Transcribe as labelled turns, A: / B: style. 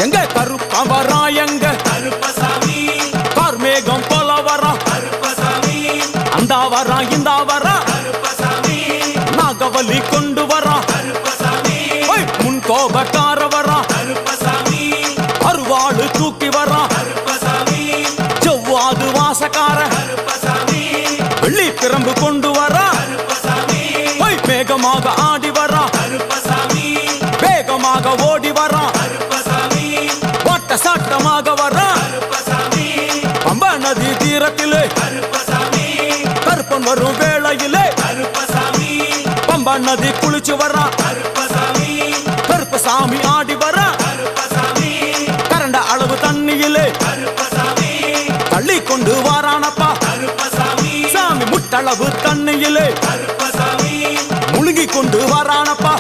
A: எங்க கருப்ப வரா எங்க
B: கருப்பசாமி
A: கார்மேகம் போல வரா
B: கருப்பசாமி
A: அந்த வரா இந்த வரா
B: கருப்பசாமி
A: நாகவலி கொண்டு வரா
B: கருப்பசாமி
A: முன் கோபக்கார வரா
B: கருப்பசாமி
A: அருவாடு தூக்கி வரா
B: கருப்பசாமி
A: செவ்வாது வாசக்கார
B: கருப்பசாமி
A: வெள்ளி பிரம்பு கொண்டு வரா
B: கருப்பசாமி
A: வேகமாக ஆடி வரா
B: கருப்பசாமி
A: வேகமாக ஓடி வரா
B: கருப்பசாமி
A: வாட்ட சாட்டமாக வரா
B: கருப்பசாமி
A: பம்பா நதி தீரத்திலே
B: கருப்பசாமி
A: கருப்பன் வரும் வேளையிலே
B: கருப்பசாமி
A: பம்பா நதி குளிச்சு வரா
B: கருப்பசாமி
A: கருப்பசாமி ஆடி வரா
B: கருப்பசாமி
A: கரண்ட அளவு தண்ணியிலே
B: கருப்பசாமி
A: தள்ளி கொண்டு வாரானப்பா
B: கருப்பசாமி
A: சாமி முட்டளவு தண்ணியிலே
B: கருப்பசாமி
A: முழுங்கி கொண்டு வாரானப்பா